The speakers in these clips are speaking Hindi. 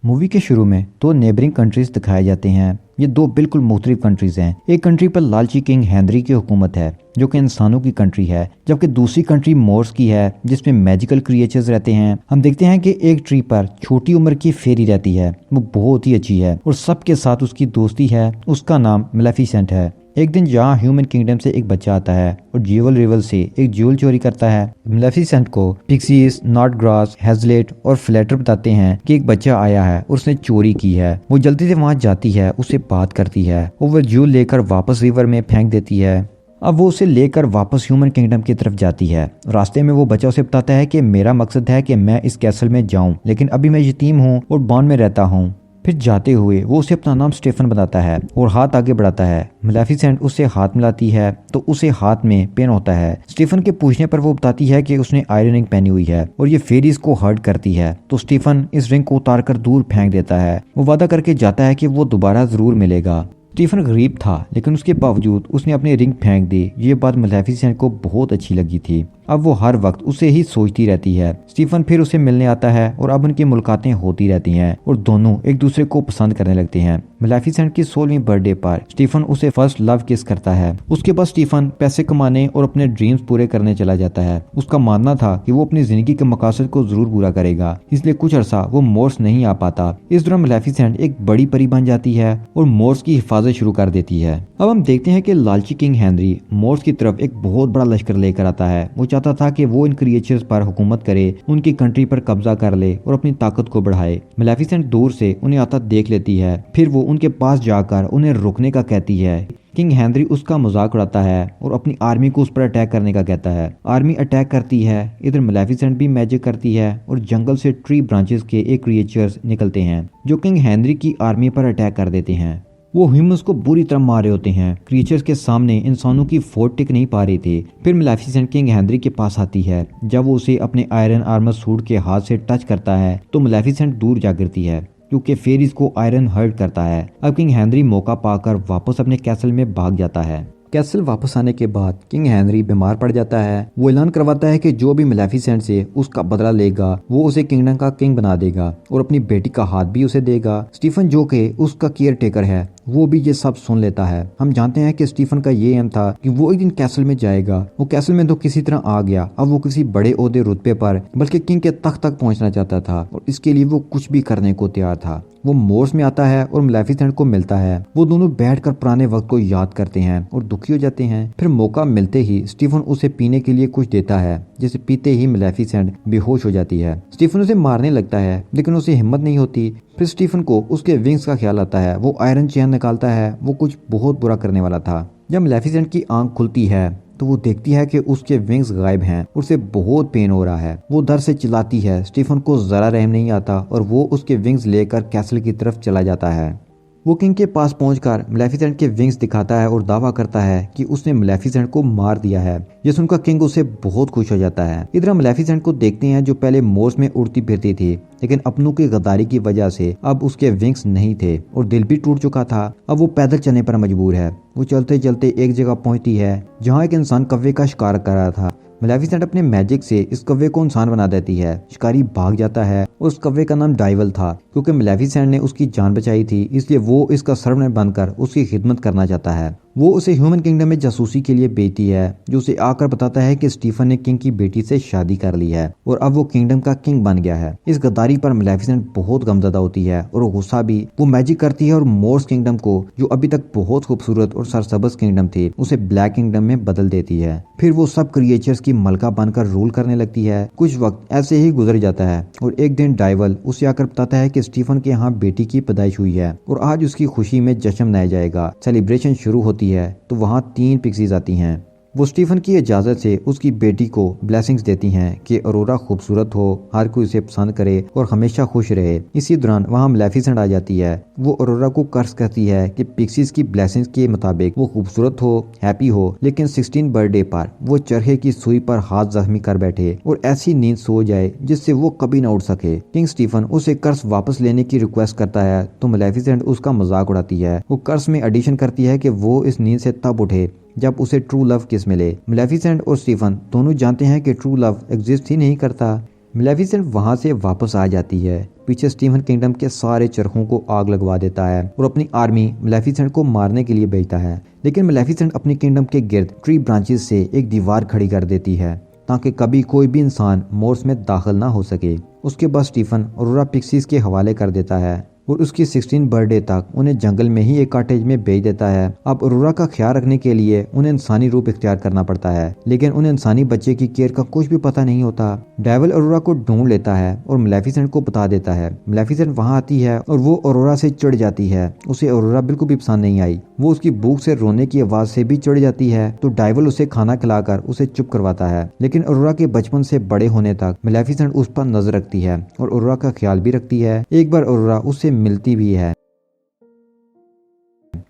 मूवी के शुरू में दो नेबरिंग कंट्रीज दिखाए जाते हैं। ये दो बिल्कुल मुख्तलिफ कंट्रीज हैं। एक कंट्री पर लालची किंग हेनरी की हुकूमत है जो कि इंसानों की कंट्री है, जबकि दूसरी कंट्री मोर्स की है जिसमें मैजिकल क्रिएचर्स रहते हैं। हम देखते हैं कि एक ट्री पर छोटी उम्र की फेरी रहती है, वो बहुत ही अच्छी है और सबके साथ उसकी दोस्ती है। उसका नाम मेलेफिसेंट है। एक दिन जहाँ ह्यूमन किंगडम से एक बच्चा आता है और ज्यूल रिवल से एक ज्यूल चोरी करता है। मेलेफिसेंट को पिक्सीज, नॉटग्रास, हेजलेट और फ्लैटर बताते हैं कि एक बच्चा आया है और उसने चोरी की है। वो जल्दी से वहाँ जाती है, उससे बात करती है और वो ज्यूल लेकर वापस रिवर में फेंक देती है। अब वो उसे लेकर वापस ह्यूमन किंगडम की तरफ जाती है। रास्ते में वो बच्चा उसे बताता है कि मेरा मकसद है कि मैं इस कैसल में जाऊं, लेकिन अभी मैं यतीम हूँ और बॉन्ड में रहता हूँ। फिर जाते हुए वो उसे अपना नाम स्टीफन बताता है और हाथ आगे बढ़ाता है। मेलेफिसेंट उससे हाथ मिलाती है तो उसे हाथ में पेन होता है। स्टीफन के पूछने पर वो बताती है कि उसने आयरन रिंग पहनी हुई है और ये फेरीज को हर्ट करती है, तो स्टीफन इस रिंग को उतार कर दूर फेंक देता है। वो वादा करके जाता है कि वो दोबारा जरूर मिलेगा। स्टीफन गरीब था लेकिन उसके बावजूद उसने अपनी रिंग फेंक दी। ये बात मेलेफिसेंट को बहुत अच्छी लगी थी। अब वो हर वक्त उसे ही सोचती रहती है। स्टीफन फिर उसे मिलने आता है और अब उनकी मुलाकातें होती रहती हैं और दोनों एक दूसरे को पसंद करने लगते हैं। मेलेफिसेंट की 16वीं बर्थडे पर स्टीफन उसे फर्स्ट लव किस करता है। उसके बाद स्टीफन पैसे कमाने और अपने ड्रीम्स पूरे करने चला जाता है। उसका मानना था कि वो अपनी जिंदगी के मकसद को जरूर पूरा करेगा, इसलिए कुछ अर्सा वो मोर्स नहीं आ पाता। इस दौरान मेलेफिसेंट एक बड़ी परी बन जाती है और मोर्स की हिफाजत शुरू कर देती है। अब हम देखते हैं कि लालची किंग हेनरी मोर्स की तरफ एक बहुत बड़ा लश्कर लेकर आता है। वो चाहता था कि वो इन क्रिएचर्स पर हुकूमत करे, उनकी कंट्री पर कब्जा कर ले और अपनी ताकत को बढ़ाए। मेलेफिसेंट दूर से उन्हें आता देख लेती है, फिर वो उनके पास जाकर उन्हें रोकने का कहती है। किंग हेनरी उसका मजाक उड़ाता है और अपनी आर्मी को उस पर अटैक करने का कहता है। आर्मी अटैक करती है। इधर मेलेफिसेंट भी मैजिक करती है और जंगल से ट्री ब्रांचेस के एक क्रिएचर्स निकलते हैं जो किंग हेनरी की आर्मी पर अटैक कर देते हैं। वो ह्यूमंस को बुरी तरह मार रहे होते हैं। क्रिएचर्स के सामने इंसानों की फोर्ट टिक नहीं पा रही थी। फिर मेलेफिसेंट किंग हेनरी के पास आती है। जब वो उसे अपने आयरन आर्मर सूट के हाथ से टच करता है तो मेलेफिसेंट दूर जा गिरती है क्योंकि फेरीज को आयरन हर्ट करता है। अब किंग हेनरी मौका पाकर वापस अपने कैसल में भाग जाता है। कैसल वापस आने के बाद किंग हेनरी बीमार पड़ जाता है। वो ऐलान करवाता है कि जो भी मेलेफिसेंट से उसका बदला लेगा वो उसे किंगडम का किंग बना देगा और अपनी बेटी का हाथ भी उसे देगा। स्टीफन जो कि उसका केयर टेकर है वो भी ये सब सुन लेता है। हम जानते हैं कि स्टीफन का ये एम था कि वो एक दिन कैसल में जाएगा। वो कैसल में तो किसी तरह आ गया। अब वो किसी बड़े ओहदे रुतबे पर बल्कि किंग के तख्त तक पहुंचना चाहता था और इसके लिए वो कुछ भी करने को तैयार था। वो मोर्स में आता है और मेलेफिसेंट को मिलता है। वो दोनों बैठकर पुराने वक्त को याद करते हैं और दुखी हो जाते हैं। फिर मौका मिलते ही स्टीफन उसे पीने के लिए कुछ देता है, जिसे पीते ही मेलेफिसेंट बेहोश हो जाती है। स्टीफन उसे मारने लगता है लेकिन उसे हिम्मत नहीं होती। फिर स्टीफन को उसके विंग्स का ख्याल आता है। वो आयरन चैन निकालता है। वो कुछ बहुत बुरा करने वाला था। जब मेलेफिसेंट की आंख खुलती है तो वो देखती है कि उसके विंग्स गायब हैं। उसे बहुत पेन हो रहा है। वो डर से चिल्लाती है। स्टीफन को जरा रहम नहीं आता और वो उसके विंग्स लेकर कैसल की तरफ चला जाता है। वो किंग के पास पहुंचकर मेलेफिसेंट के विंग्स दिखाता है और दावा करता है कि उसने मेलेफिसेंट को मार दिया है। ये सुनकर किंग उससे बहुत खुश हो जाता है। इधर हम मेलेफिसेंट को देखते हैं जो पहले मोर्स में उड़ती फिरती थी, लेकिन अपनों की गद्दारी की वजह से अब उसके विंग्स नहीं थे और दिल भी टूट चुका था। अब वो पैदल चलने पर मजबूर है। वो चलते चलते एक जगह पहुंचती है जहाँ एक इंसान कौवे का शिकार कर रहा था। मेलेफिसेंट अपने मैजिक से इस कौवे को इंसान बना देती है। शिकारी भाग जाता है और उस कौवे का नाम डाइवल था। क्योंकि मेलेफिसेंट ने उसकी जान बचाई थी इसलिए वो इसका सर्वेंट बनकर उसकी खिदमत करना चाहता है। वो उसे ह्यूमन किंगडम में जासूसी के लिए भेजती है, जो उसे आकर बताता है कि स्टीफन ने किंग की बेटी से शादी कर ली है और अब वो किंगडम का किंग बन गया है। इस गद्दारी पर मेलेफिसेंट बहुत गमज़दा होती है और गुस्सा भी। वो मैजिक करती है और मोर्स किंगडम को, जो अभी तक बहुत खूबसूरत और सरसब्ज किंगडम थे, उसे ब्लैक किंगडम में बदल देती है। फिर वो सब क्रिएचर्स की मलका बनकर रूल करने लगती है। कुछ वक्त ऐसे ही गुजर जाता है और एक दिन डाइवल उसे आकर बताता है कि स्टीफन के यहाँ बेटी की पैदाइश हुई है और आज उसकी खुशी में जश्न मनाया जाएगा। सेलिब्रेशन शुरू होती है तो वहाँ 3 पिक्सीज आती हैं। वो स्टीफन की इजाज़त से उसकी बेटी को ब्लेसिंग्स देती हैं कि अरोरा खूबसूरत हो, हर कोई उसे पसंद करे और हमेशा खुश रहे। इसी दौरान वहाँ मेलेफिसेंट आ जाती है। वो अरोरा को कर्ज करती है कि पिक्सीज की ब्लेसिंग्स के मुताबिक वो खूबसूरत हो, हैप्पी हो, लेकिन 16 बर्थडे पर वो चरखे की सुई पर हाथ जख्मी कर बैठे और ऐसी नींद सो जाए जिससे वो कभी ना उठ सके। किंग स्टीफन उसे कर्ज वापस लेने की रिक्वेस्ट करता है तो मेलेफिसेंट उसका मजाक उड़ाती है। वो कर्ज में एडिशन करती है कि वो इस नींद से तब उठे जब उसे ट्रू लव किस मिले। मेलेफिसेंट और स्टीफन दोनों जानते हैं कि ट्रू लव एग्जिस्ट ही नहीं करता। मेलेफिसेंट वहां से वापस आ जाती है। पीछे स्टीफन किंगडम के सारे चरखों को आग लगवा देता है और अपनी आर्मी मेलेफिसेंट को मारने के लिए भेजता है। लेकिन मेलेफिसेंट अपनी किंगडम के गिर्द ट्री ब्रांचेस से एक दीवार खड़ी कर देती है ताकि कभी कोई भी इंसान मोर्स में दाखिल ना हो सके। उसके बाद स्टीफन अरोरा पिक्सीज के हवाले कर देता है और उसकी 16 बर्थडे तक उन्हें जंगल में ही एक कॉटेज में भेज देता है। अब अरोरा का ख्याल रखने के लिए उन्हें इंसानी रूप इख्तियार करना पड़ता है, लेकिन उन्हें इंसानी बच्चे की केयर का कुछ भी पता नहीं होता। डेविल अरोरा को ढूंढ लेता है और मेलेफिसेंट को बता देता है। मेलेफिसेंट वहां आती है और वो अरोरा से चिढ़ जाती है। उसे अरोरा बिल्कुल भी पसंद नहीं आई। वो उसकी भूख से रोने की आवाज से भी चिढ़ जाती है, तो डेविल उसे खाना खिलाकर उसे चुप करवाता है। लेकिन अरोरा के बचपन से बड़े होने तक मेलेफिसेंट उस पर नजर रखती है और अरोरा का ख्याल भी रखती है। एक बार अरोरा उससे मिलती भी है।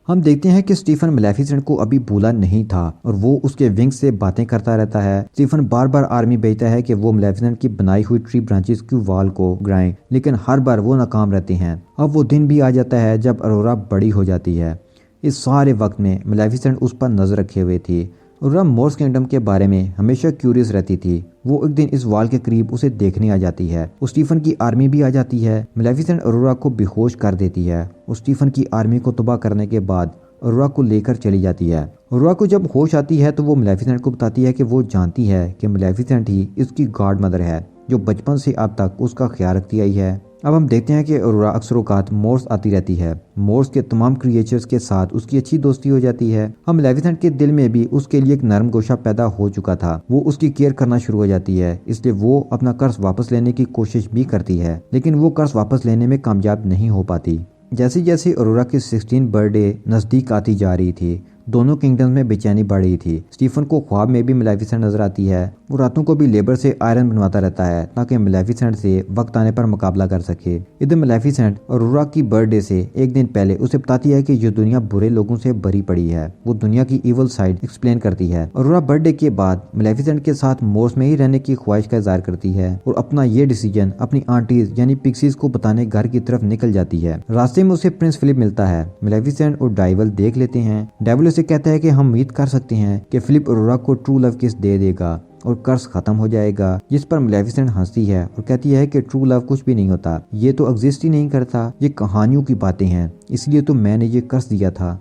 हम देखते हैं कि स्टीफन मेलेफिसेंट को अभी भूला नहीं था और वो उसके विंग से बातें करता रहता है। स्टीफन बार बार आर्मी भेजता है कि वो मेलेफिसेंट की बनाई हुई ट्री ब्रांचेस की वॉल को गिराएं, लेकिन हर बार वो नाकाम रहते हैं। अब वो दिन भी आ जाता है जब अरोरा बड़ी हो जाती है। इस सारे वक्त में मेलेफिसेंट उस पर नजर रखे हुए थी। अरोरा मोर्स किंगडम के बारे में हमेशा क्यूरियस रहती थी। वो एक दिन इस वॉल के करीब उसे देखने आ जाती है। उस स्टीफन की आर्मी भी आ जाती है। मेलेफिसेंट अरोरा को बेहोश कर देती है। उस स्टीफन की आर्मी को तबाह करने के बाद अरोरा को लेकर चली जाती है। अरोरा को जब होश आती है तो वो मेलेफिसेंट को बताती है कि वो जानती है कि मेलेफिसेंट ही इसकी गॉड मदर है, जो बचपन से अब तक उसका ख्याल रखती आई है। अब हम देखते हैं कि अरोरा अक्सर औकात मोर्स आती रहती है। मोर्स के तमाम क्रिएचर्स के साथ उसकी अच्छी दोस्ती हो जाती है। हम मेलेफिसेंट के दिल में भी उसके लिए एक नरम गोशा पैदा हो चुका था। वो उसकी केयर करना शुरू हो जाती है, इसलिए वो अपना कर्ज वापस लेने की कोशिश भी करती है, लेकिन वो कर्ज वापस लेने में कामयाब नहीं हो पाती। जैसे जैसे अरोरा की 16 बर्थडे नजदीक आती जा रही थी, दोनों किंगडम्स में बेचैनी बढ़ रही थी। स्टीफन को ख्वाब में भी मेलेफिसेंट नजर आती है। वो रातों को भी लेबर से आयरन बनवाता रहता है ताकि मेलेफिसेंट से वक्त आने पर मुकाबला कर सके। इधर मेलेफिसेंट अरोरा की बर्थडे से एक दिन पहले उसे बताती है कि ये दुनिया बुरे लोगों से भरी पड़ी है। वो दुनिया की इवल साइड एक्सप्लेन करती है। अरोरा बर्थडे के बाद मेलेफिसेंट के साथ मोर्स में ही रहने की ख्वाहिश का इजहार करती है और अपना ये डिसीजन अपनी आंटीज यानी पिक्सीज को बताने घर की तरफ निकल जाती है। रास्ते में उसे प्रिंस फिलिप मिलता है। मेलेफिसेंट और डेविल देख लेते हैं। डेविल उसे कहता है कि हम उम्मीद कर सकते हैं कि फिलिप अरोरा को ट्रू लव किस दे देगा और कर्ज खत्म हो जाएगा, जिस पर मेलेफिसेंट हंसती है और कहती है कि ट्रू लव कुछ भी नहीं होता, ये तो एग्जिस्ट ही नहीं करता, ये कहानियों की बातें हैं, इसलिए तो मैंने ये कर्ज दिया था।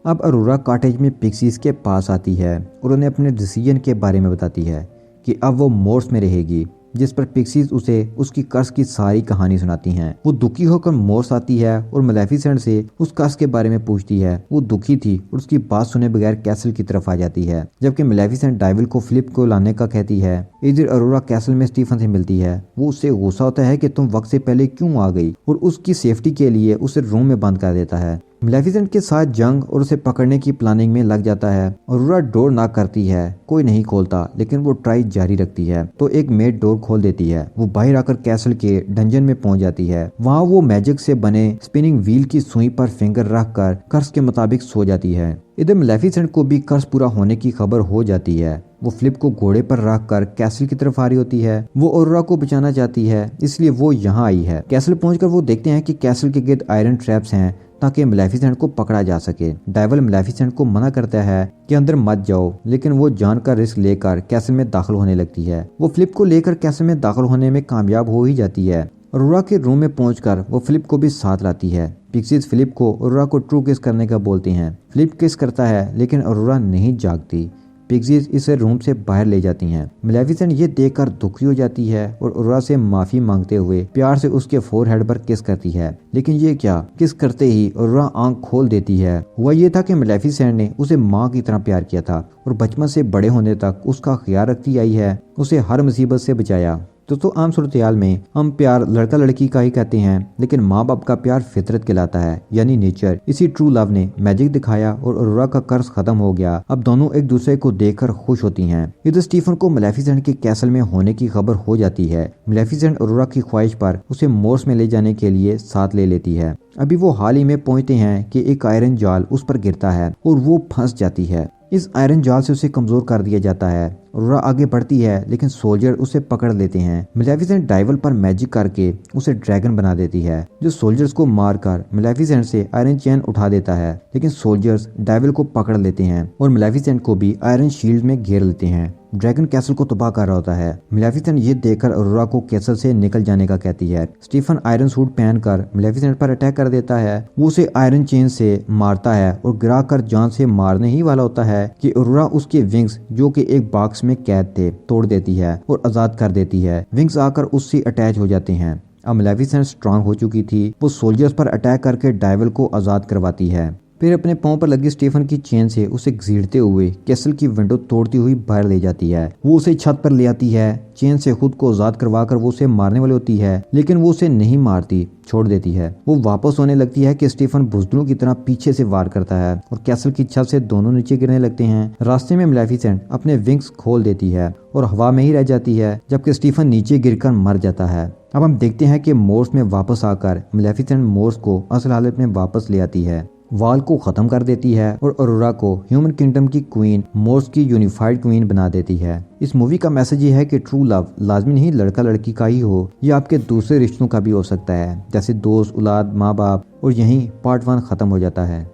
अब अरोरा कॉटेज में पिक्सीज के पास आती है और उन्हें अपने डिसीजन के बारे में बताती है कि अब वो मोर्स में रहेगी, जिस पर पिक्सीज उसे उसकी कर्ज की सारी कहानी सुनाती हैं। वो दुखी होकर मोर्स आती है और मेलेफिसेंट से उस कर्ज के बारे में पूछती है। वो दुखी थी और उसकी बात सुने बगैर कैसल की तरफ आ जाती है, जबकि मेलेफिसेंट डेविल को फिलिप को लाने का कहती है। इधर अरोरा कैसल में स्टीफन से मिलती है। वो उससे गुस्सा होता है कि तुम वक्त से पहले क्यों आ गई और उसकी सेफ्टी के लिए उसे रूम में बंद कर देता है। मेलेफिसेंट के साथ जंग और उसे पकड़ने की प्लानिंग में लग जाता है। अरोरा डोर नॉक करती है, कोई नहीं खोलता, लेकिन वो ट्राई जारी रखती है तो एक मेड डोर खोल देती है। वो बाहर आकर कैसल के डंजन में पहुंच जाती है। वहाँ वो मैजिक से बने स्पिनिंग व्हील की सुई पर फिंगर रख कर कर्ज के मुताबिक सो जाती है। इधर मेलेफिसेंट को भी कर्ज पूरा होने की खबर हो जाती है। वो फिलिप को घोड़े पर रख कर कैसल की तरफ आ रही होती है। वो अरोरा को बचाना चाहती है, इसलिए वो यहाँ आई है। कैसल पहुंचकर वो देखते हैं कि कैसल के गिर्द आयरन ट्रैप्स हैं ताकि मेलेफिसेंट को पकड़ा जा सके। डेविल मेलेफिसेंट को मना करता है कि अंदर मत जाओ, लेकिन वो जान का रिस्क लेकर कैसल में दाखिल होने लगती है। वो फिलिप को लेकर कैसल में दाखिल होने में कामयाब हो ही जाती है। अरोरा के रूम में पहुंचकर वो फिलिप को भी साथ लाती है। पिक्सीज फिलिप को अरोरा को ट्रू किस करने का बोलते हैं। फिलिप किस करता है, लेकिन अरोरा नहीं जागती। पिक्सीज इसे रूम से बाहर ले जाती हैं। मेलेफिसेंट ये देखकर दुखी हो जाती है और अरोरा से माफी मांगते हुए प्यार से उसके फोरहेड पर किस करती है, लेकिन ये क्या, किस करते ही अरोरा आंख खोल देती है। हुआ ये था कि मेलेफिसेंट ने उसे माँ की तरह प्यार किया था और बचपन से बड़े होने तक उसका ख्याल रखती आई है, उसे हर मुसीबत से बचाया। दोस्तों, आम सूरत-ए-हाल में हम प्यार लड़का लड़की का ही कहते हैं, लेकिन माँ बाप का प्यार फितरत कहलाता है, यानी नेचर। इसी ट्रू लव ने मैजिक दिखाया और अरोरा का कर्ज खत्म हो गया। अब दोनों एक दूसरे को देखकर खुश होती हैं। इधर स्टीफन को मेलेफिसेंट के कैसल में होने की खबर हो जाती है। मेलेफिसेंट अरोरा की ख्वाहिश पर उसे मोर्स में ले जाने के लिए साथ ले लेती है। अभी वो हाल ही में पहुंचते हैं कि एक आयरन जाल उस पर गिरता है और वो फंस जाती है। इस आयरन जाल से उसे कमजोर कर दिया जाता है। अरोरा आगे बढ़ती है, लेकिन सोल्जर उसे पकड़ लेते हैं। मेलेफिसेंट डेविल पर मैजिक करके उसे ड्रैगन बना देती है, जो सोल्जर्स को मारकर मेलेफिसेंट से आयरन चैन उठा देता है। लेकिन सोल्जर्स डेविल को पकड़ लेते हैं और मेलेफिसेंट को भी आयरन शील्ड में घेर लेते हैं। ड्रैगन कैसल को तबाह कर रहा होता है। मेलेफिसेंट ये देखकर अरोरा को कैसल से निकल जाने का कहती है। स्टीफन आयरन सूट पहनकर मेलेफिसेंट पर अटैक कर देता है। वो उसे आयरन चेन से मारता है और गिरा कर जान से मारने ही वाला होता है कि अरोरा उसके विंग्स जो कि एक बॉक्स में कैद थे तोड़ देती है और आजाद कर देती है। विंग्स आकर उससे अटैच हो जाते हैं। अब मेलेफिसेंट स्ट्रांग हो चुकी थी। वो सोल्जर्स पर अटैक करके डायवल को आजाद करवाती है। फिर अपने पांव पर लगी स्टीफन की चेन से उसे घसीटते हुए कैसल की विंडो तोड़ती हुई बाहर ले जाती है। वो उसे छत पर ले आती है। चेन से खुद को आजाद करवाकर वो उसे मारने वाली होती है, लेकिन वो उसे नहीं मारती, छोड़ देती है। वो वापस होने लगती है कि स्टीफन बुज़दिलों की तरह पीछे से वार करता है और कैसल की छत से दोनों नीचे गिरने लगते हैं। रास्ते में मेलेफिसेंट अपने विंग्स खोल देती है और हवा में ही रह जाती है, जबकि स्टीफन नीचे गिरकर मर जाता है। अब हम देखते हैं कि मोर्स में वापस आकर मेलेफिसेंट मोर्स को असल हालत में वापस ले आती है, वाल को खत्म कर देती है और अरोरा को ह्यूमन किंगडम की क्वीन, मोर्स की यूनिफाइड क्वीन बना देती है। इस मूवी का मैसेज ये है कि ट्रू लव लाजमी नहीं लड़का लड़की का ही हो, ये आपके दूसरे रिश्तों का भी हो सकता है, जैसे दोस्त, औलाद, माँ बाप। और यहीं पार्ट 1 खत्म हो जाता है।